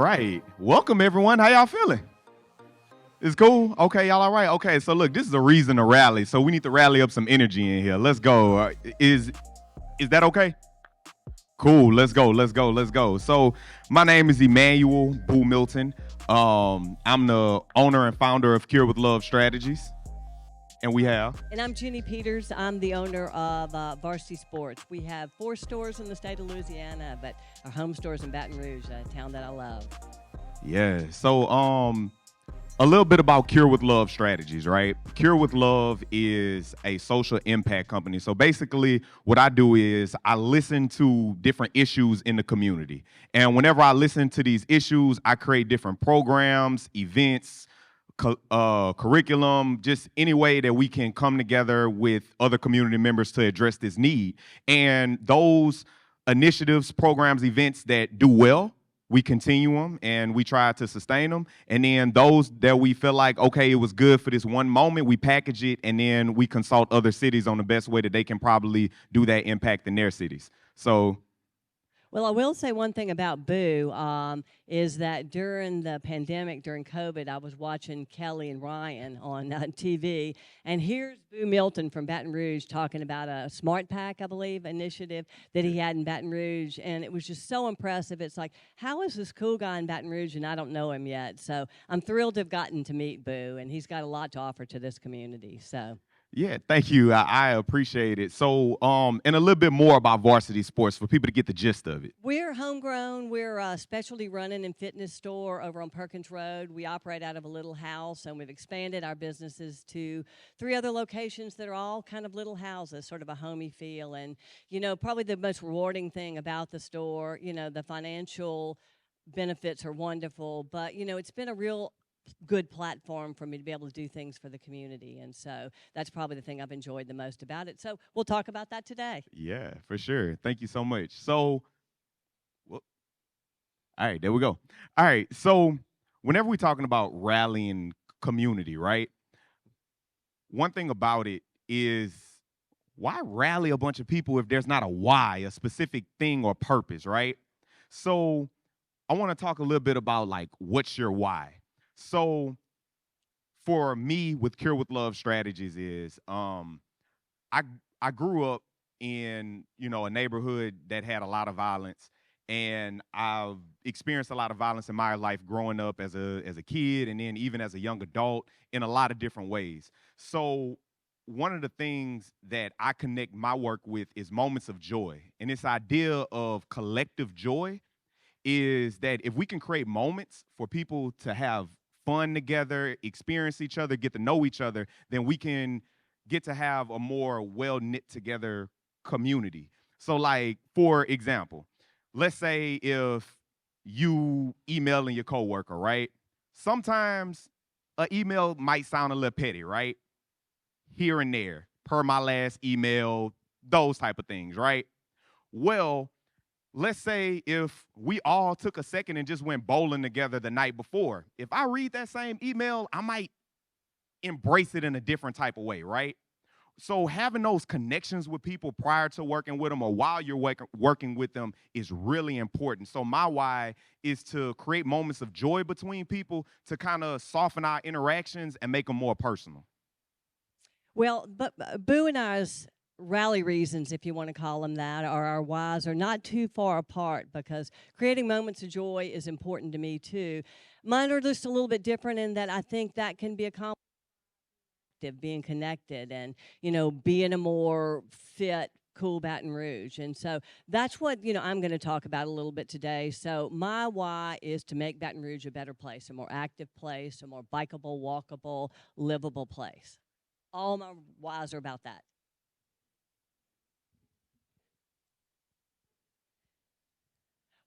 right. Welcome, everyone. How y'all feeling? It's cool? Okay, y'all all right? Okay, so look, this is a reason to rally. So we need to rally up some energy in here. Let's go. Is that okay? Cool. Let's go. Let's go. Let's go. So my name is Emmanuel Boo Milton. I'm the owner and founder of Cure with Love Strategies. And we have. And I'm Jenni Peters. I'm the owner of Varsity Sports. We have 4 stores in the state of Louisiana, but our home store's in Baton Rouge, a town that I love. Yeah. So a little bit about Cure with Love Strategies, right? Cure with Love is a social impact company. So basically, what I do is I listen to different issues in the community. And whenever I listen to these issues, I create different programs, events, curriculum, just any way that we can come together with other community members to address this need. And those initiatives, programs, events that do well, we continue them and we try to sustain them. And then those that we feel like, okay, it was good for this one moment, we package it and then we consult other cities on the best way that they can probably do that impact in their cities. So. Well, I will say one thing about BREW is that during the pandemic, during COVID, I was watching Kelly and Ryan on TV, and here's BREW Milton from Baton Rouge talking about a Smart Pack, I believe, initiative that he had in Baton Rouge, and it was just so impressive. It's like, how is this cool guy in Baton Rouge, and I don't know him yet? So I'm thrilled to have gotten to meet BREW, and he's got a lot to offer to this community. So. Yeah, thank you. I appreciate it. So, and a little bit more about varsity sports for people to get the gist of it. We're homegrown. We're a specialty running and fitness store over on Perkins Road. We operate out of a little house, and we've expanded our businesses to 3 other locations that are all kind of little houses, sort of a homey feel. And, you know, probably the most rewarding thing about the store, you know, the financial benefits are wonderful, but, you know, it's been a real good platform for me to be able to do things for the community, and so that's probably the thing I've enjoyed the most about it. So we'll talk about that today. Yeah, for sure. Thank you so much. So, well, all right, there we go. All right, so whenever we're talking about rallying community, right? One thing about it is why rally a bunch of people if there's not a why, a specific thing or purpose, right? So I want to talk a little bit about like what's your why. So for me with Cure with Love Strategies is I I grew up in, you know, a neighborhood that had a lot of violence, and I've experienced a lot of violence in my life growing up as a kid and then even as a young adult in a lot of different ways. So one of the things that I connect my work with is moments of joy. And this idea of collective joy is that if we can create moments for people to have fun together, experience each other, get to know each other, then we can get to have a more well knit together community. So, like, for example, let's say if you emailing your coworker, right? Sometimes an email might sound a little petty, right? Here and there, per my last email, those type of things, right? Well, let's say if we all took a second and just went bowling together the night before, if I read that same email, I might embrace it in a different type of way, right? So having those connections with people prior to working with them or while you're working with them is really important. So my why is to create moments of joy between people to kind of soften our interactions and make them more personal. Well, but Boo and I's rally reasons, if you want to call them that, or our whys are not too far apart because creating moments of joy is important to me too. Mine are just a little bit different in that I think that can be accomplished being connected and, you know, being a more fit, cool Baton Rouge. And so that's what, you know, I'm going to talk about a little bit today. So my why is to make Baton Rouge a better place, a more active place, a more bikeable, walkable, livable place. All my whys are about that.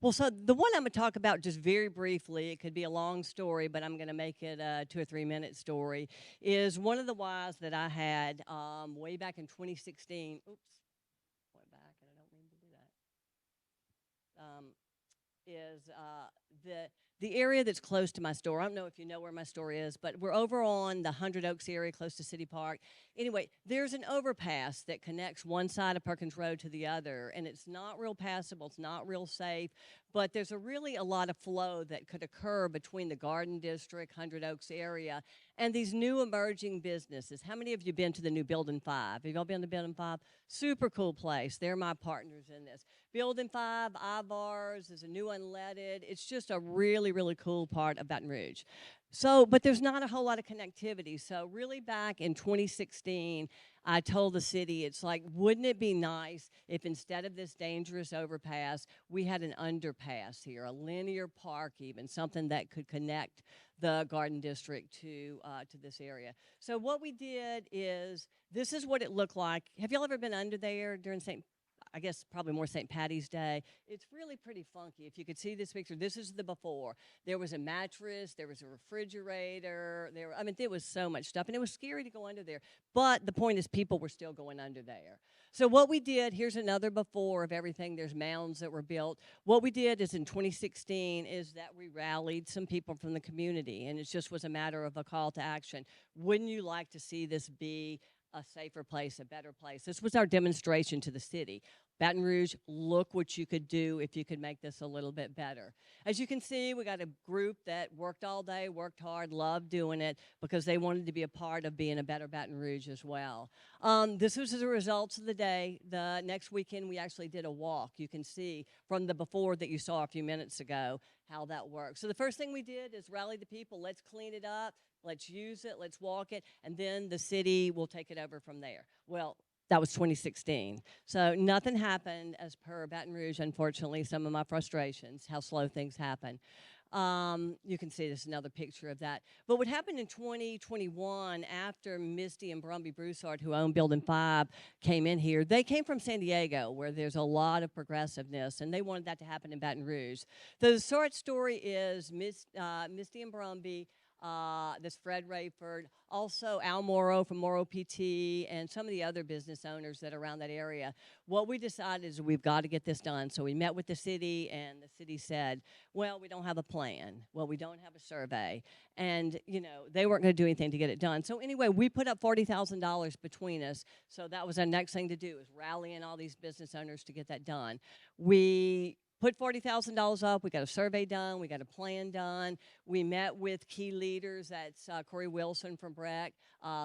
Well, so the one I'm going to talk about just very briefly, it could be a long story, but I'm going to make it a 2 or 3 minute story, is one of the whys that I had way back in 2016. Oops, went back, and I don't mean to do that. Is the area that's close to my store. I don't know if you know where my store is, but we're over on the Hundred Oaks area, close to City Park. Anyway, there's an overpass that connects one side of Perkins Road to the other, and it's not real passable. It's not real safe, but there's a lot of flow that could occur between the Garden District, Hundred Oaks area, and these new emerging businesses. How many of you been to the new Building 5? Have y'all been to Building 5? Super cool place. They're my partners in this. Building 5, Ivars is a new unleaded. It's just a really cool part of Baton Rouge. So, but there's not a whole lot of connectivity. So, really, back in 2016, I told the city, it's like, wouldn't it be nice if instead of this dangerous overpass, we had an underpass here, a linear park, even something that could connect the Garden District to this area. So, what we did is this is what it looked like. Have y'all ever been under there during I guess probably more St. Patty's Day. It's really pretty funky. If you could see this picture, this is the before. There was a mattress, there was a refrigerator, I mean, there was so much stuff, and it was scary to go under there. But the point is, people were still going under there. So what we did, here's another before of everything. There's mounds that were built. What we did is in 2016 is that we rallied some people from the community, and it just was a matter of a call to action. Wouldn't you like to see this be a safer place, a better place? This was our demonstration to the city. Baton Rouge, look what you could do if you could make this a little bit better. As you can see, we got a group that worked all day, worked hard, loved doing it because they wanted to be a part of being a better Baton Rouge as well. This was the results of the day. The next weekend, we actually did a walk. You can see from the before that you saw a few minutes ago how that works. So the first thing we did is rally the people. Let's clean it up. Let's use it. Let's walk it. And then the city will take it over from there. Well, that was 2016. So nothing happened as per Baton Rouge, unfortunately, some of my frustrations, how slow things happen. You can see this another picture of that. But what happened in 2021 after Misty and Brumby Broussard, who own Building 5, came in here, they came from San Diego where there's a lot of progressiveness, and they wanted that to happen in Baton Rouge. The short story is Misty and Brumby, this Fred Rayford, also Al Morrow from Morrow PT, and some of the other business owners that are around that area. What we decided is we've got to get this done. So we met with the city, and the city said, well, we don't have a plan. Well, we don't have a survey. And, you know, they weren't going to do anything to get it done. So anyway, we put up $40,000 between us. So that was our next thing to do, is rallying all these business owners to get that done. We put $40,000 up. We got a survey done. We got a plan done. We met with key leaders. That's Corey Wilson from BREW,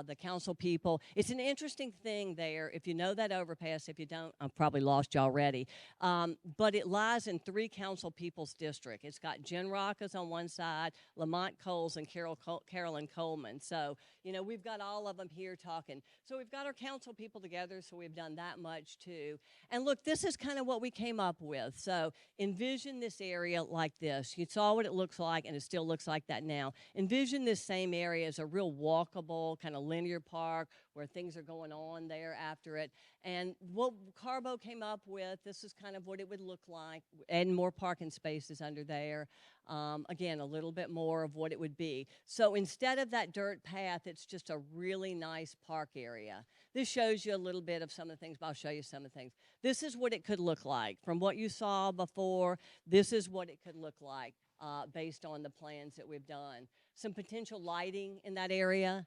the council people. It's an interesting thing there. If you know that overpass, if you don't, I've probably lost you already. But it lies in 3 council people's district. It's got Jen Rockas on one side, Lamont Coles, and Carolyn Coleman. So, you know, we've got all of them here talking. So we've got our council people together, so we've done that much too. And look, this is kind of what we came up with. So envision this area like this. You saw what it looks like, and it still looks like that now. Envision this same area as a real walkable, kind of linear park where things are going on there after it. And what Carbo came up with, this is kind of what it would look like, adding more parking spaces under there. Again, a little bit more of what it would be. So instead of that dirt path, it's just a really nice park area. This shows you a little bit of some of the things, but I'll show you some of the things. This is what it could look like. From what you saw before, this is what it could look like based on the plans that we've done. Some potential lighting in that area.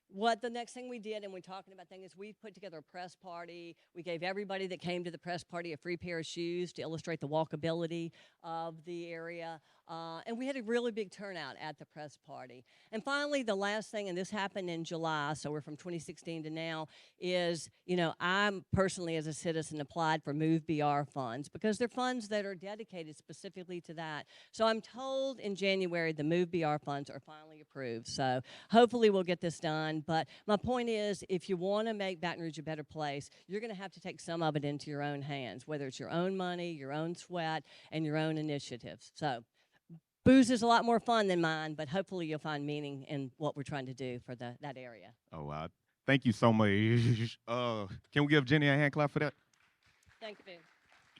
What the next thing we did, and we're talking about things, is we put together a press party. We gave everybody that came to the press party a free pair of shoes to illustrate the walkability of the area. And we had a really big turnout at the press party. And finally, the last thing, and this happened in July, so we're from 2016 to now, is, you know, I'm personally as a citizen applied for Move BR funds because they're funds that are dedicated specifically to that. So I'm told in January the Move BR funds are finally approved. So hopefully we'll get this done. But my point is, if you want to make Baton Rouge a better place, you're going to have to take some of it into your own hands, whether it's your own money, your own sweat, and your own initiatives. So booze is a lot more fun than mine, but hopefully you'll find meaning in what we're trying to do for that area. Oh, wow. Thank you so much. Can we give Jenni a hand clap for that? Thank you.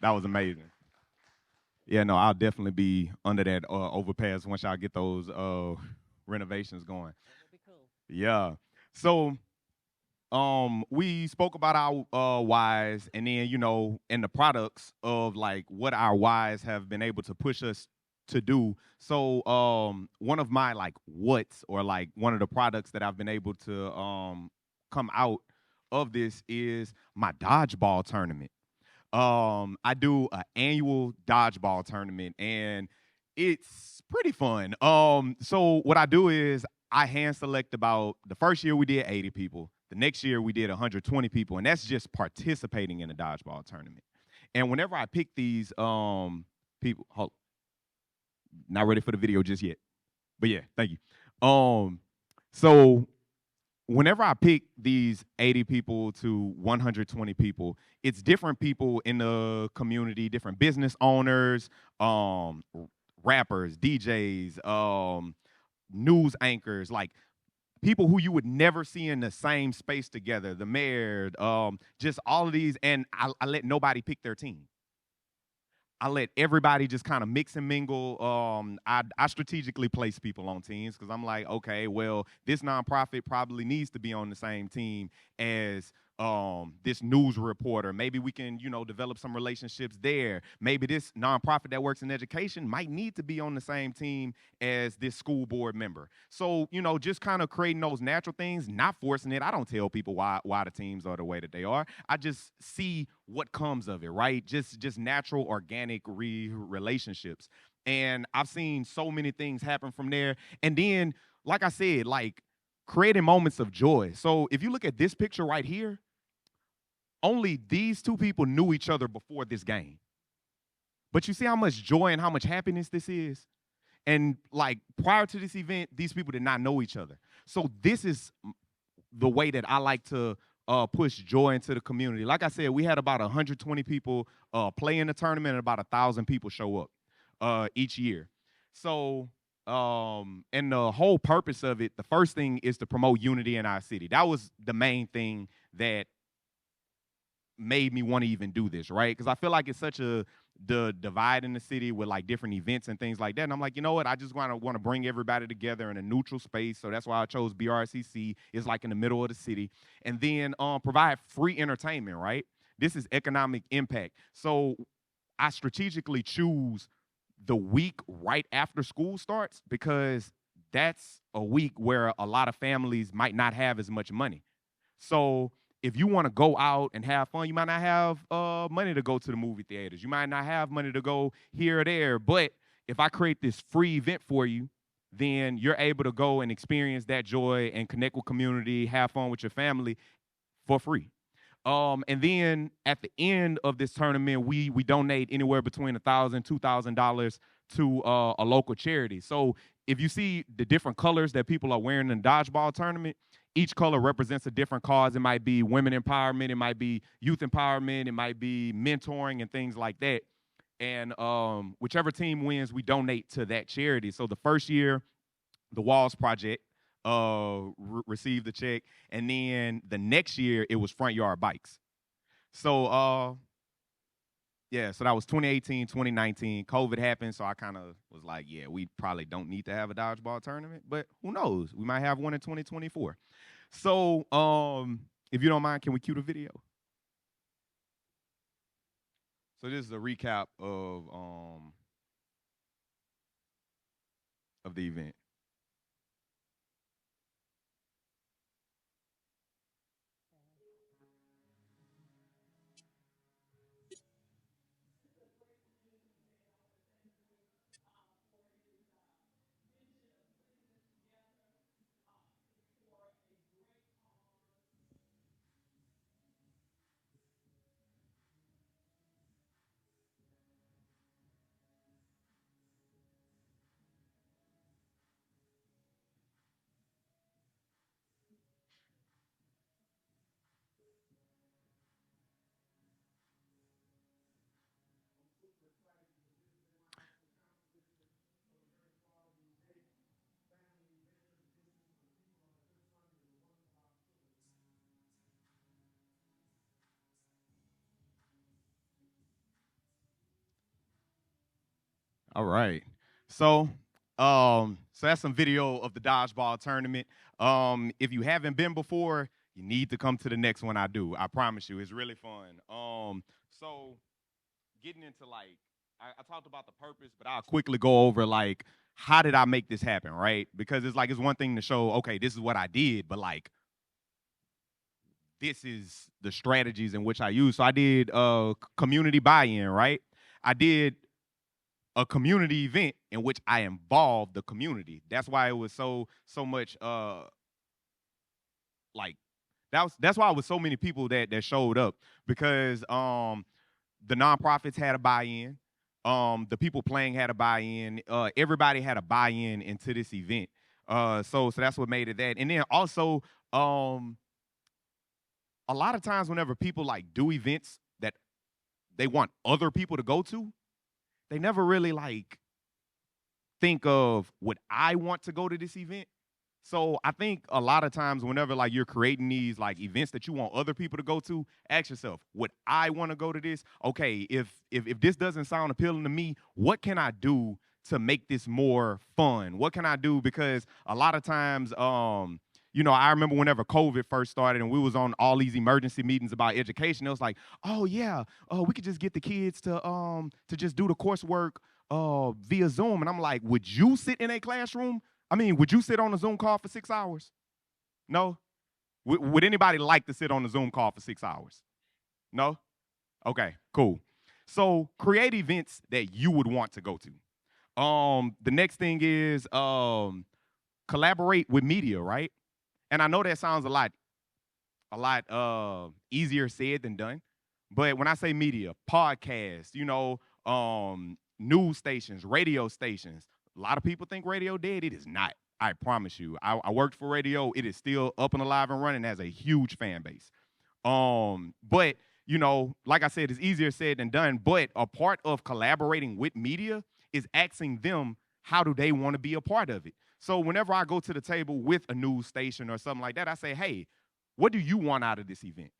That was amazing. Yeah, no, I'll definitely be under that overpass once y'all get those renovations going. That'll be cool. Yeah. So we spoke about our whys, and then, you know, and the products of like what our whys have been able to push us to do. So one of my like what's, or like one of the products that I've been able to come out of this is my dodgeball tournament. I do an annual dodgeball tournament, and it's pretty fun. So what I do is I hand select about the first year we did 80 people. The next year we did 120 people, and that's just participating in a dodgeball tournament. And whenever I pick these people, hold, not ready for the video just yet, but yeah, thank you. So whenever I pick these 80 people to 120 people, it's different people in the community, different business owners, rappers, DJs, news anchors, like people who you would never see in the same space together, the mayor, just all of these, and I let nobody pick their team. I let everybody just kind of mix and mingle. I strategically place people on teams because I'm like, okay, well, this nonprofit probably needs to be on the same team as this news reporter. Maybe we can, develop some relationships there. Maybe this nonprofit that works in education might need to be on the same team as this school board member. So, just kind of creating those natural things, not forcing it. I don't tell people why the teams are the way that they are. I just see what comes of it, right? Just natural, organic relationships. And I've seen so many things happen from there. And then, like I said, like creating moments of joy. So if you look at this picture right here, only these two people knew each other before this game. But you see how much joy and how much happiness this is? And like prior to this event, these people did not know each other. So this is the way that I like to push joy into the community. Like I said, we had about 120 people play in the tournament and about 1,000 people show up each year. So, and the whole purpose of it, the first thing is to promote unity in our city. That was the main thing that made me want to even do this, right? Because I feel like it's such the divide in the city with like different events and things like that. And I'm like, you know what? I just want to bring everybody together in a neutral space. So that's why I chose BRCC. It's like in the middle of the city, and then provide free entertainment, right? This is economic impact. So I strategically choose the week right after school starts because that's a week where a lot of families might not have as much money. So if you want to go out and have fun, you might not have money to go to the movie theaters. You might not have money to go here or there. But if I create this free event for you, then you're able to go and experience that joy and connect with community, have fun with your family for free. And then at the end of this tournament, we donate anywhere between $1,000, $2,000 to a local charity. So if you see the different colors that people are wearing in the dodgeball tournament, each color represents a different cause. It might be women empowerment, it might be youth empowerment, it might be mentoring and things like that. And whichever team wins, we donate to that charity. So the first year, the Walls Project received the check, and then the next year it was Front Yard Bikes. So yeah, so that was 2018, 2019. COVID happened, so I kind of was like, yeah, we probably don't need to have a dodgeball tournament, but who knows? We might have one in 2024. So if you don't mind, can we cue the video? So this is a recap of the event. All right. So, so that's some video of the dodgeball tournament. If you haven't been before, you need to come to the next one I do. I promise you, it's really fun. So getting into like, I talked about the purpose, but I'll quickly go over like, how did I make this happen, right? Because it's like it's one thing to show, okay, this is what I did, but like, this is the strategies in which I use. So I did community buy-in, right? I did a community event in which I involved the community. That's why it was so much like that's why it was so many people that showed up because the nonprofits had a buy-in, the people playing had a buy-in, everybody had a buy-in into this event. So that's what made it that. And then also a lot of times whenever people like do events that they want other people to go to, they never really like think of would I want to go to this event? So I think a lot of times whenever like you're creating these like events that you want other people to go to, ask yourself, would I want to go to this? Okay, if this doesn't sound appealing to me, what can I do to make this more fun? What can I do? Because a lot of times, I remember whenever COVID first started and we was on all these emergency meetings about education, it was like, oh yeah, we could just get the kids to just do the coursework via Zoom. And I'm like, would you sit in a classroom? I mean, would you sit on a Zoom call for 6 hours? No? Would anybody like to sit on a Zoom call for 6 hours? No? Okay, cool. So create events that you would want to go to. The next thing is collaborate with media, right? And I know that sounds a lot easier said than done. But when I say media, podcasts, news stations, radio stations, a lot of people think radio dead. It is not. I promise you. I worked for radio. It is still up and alive and running, has a huge fan base. But like I said, it's easier said than done. But a part of collaborating with media is asking them how do they want to be a part of it. So whenever I go to the table with a news station or something like that, I say, hey, what do you want out of this event?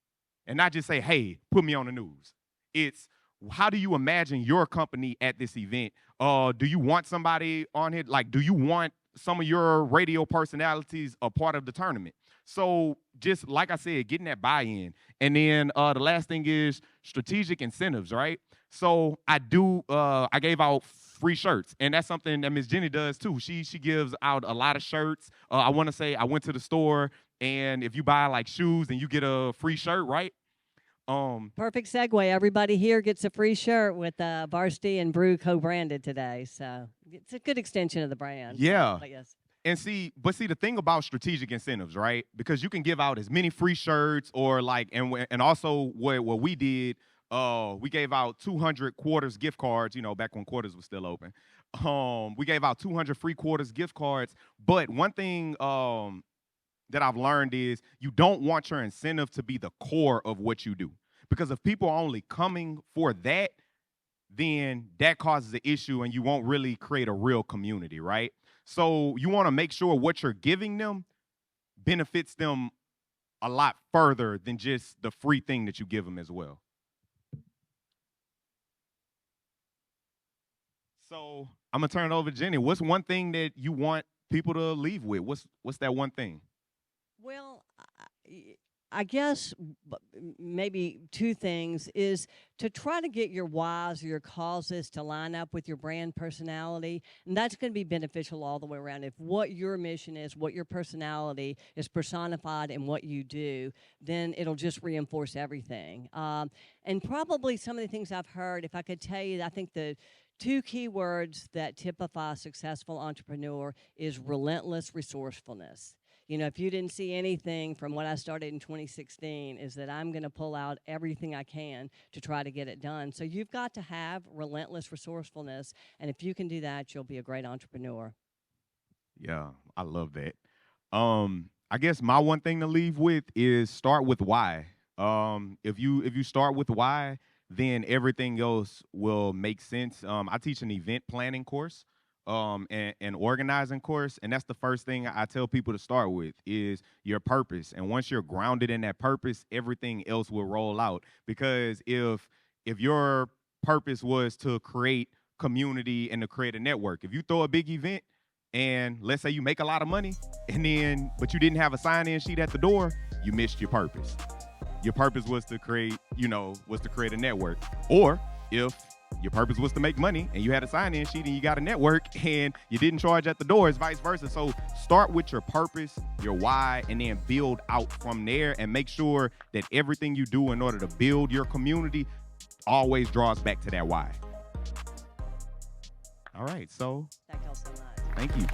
And not just say, hey, put me on the news. It's how do you imagine your company at this event? Do you want somebody on here? Like, do you want some of your radio personalities a part of the tournament? So just like I said, getting that buy-in. And then the last thing is strategic incentives, right? So I gave out free shirts. And that's something that Miss Jenni does too. She gives out a lot of shirts. I want to say I went to the store, and if you buy like shoes, then you get a free shirt, right? Perfect segue. Everybody here gets a free shirt with Varsity and BREW co-branded today. So it's a good extension of the brand. Yeah. But yes. And see, the thing about strategic incentives, right? Because you can give out as many free shirts or like, and also what we did, we gave out 200 quarters gift cards, back when quarters was still open. We gave out 200 free quarters gift cards. But one thing that I've learned is you don't want your incentive to be the core of what you do. Because if people are only coming for that, then that causes an issue and you won't really create a real community, right? So you want to make sure what you're giving them benefits them a lot further than just the free thing that you give them as well. So I'm gonna turn it over to Jenni. What's one thing that you want people to leave with? What's that one thing? Well, I guess maybe two things is to try to get your whys or your causes to line up with your brand personality. And that's going to be beneficial all the way around. If what your mission is, what your personality is personified in what you do, then it'll just reinforce everything. And probably some of the things I've heard, if I could tell you, I think the two key words that typify a successful entrepreneur is relentless resourcefulness. If you didn't see anything from what I started in 2016, is that I'm going to pull out everything I can to try to get it done. So you've got to have relentless resourcefulness. And if you can do that, you'll be a great entrepreneur. Yeah, I love that. I guess my one thing to leave with is start with why. If you start with why, then everything else will make sense. I teach an event planning course. And organizing course, and that's the first thing I tell people to start with is your purpose. And once you're grounded in that purpose, everything else will roll out. Because if your purpose was to create community and to create a network, if you throw a big event and let's say you make a lot of money, but you didn't have a sign-in sheet at the door, you missed your purpose. Your purpose was to create a network. Or if your purpose was to make money and you had a sign-in sheet and you got a network and you didn't charge at the door. It's vice versa. So start with your purpose, your why, and then build out from there, and make sure that everything you do in order to build your community always draws back to that why. All right, so Thank y'all so much. thank you.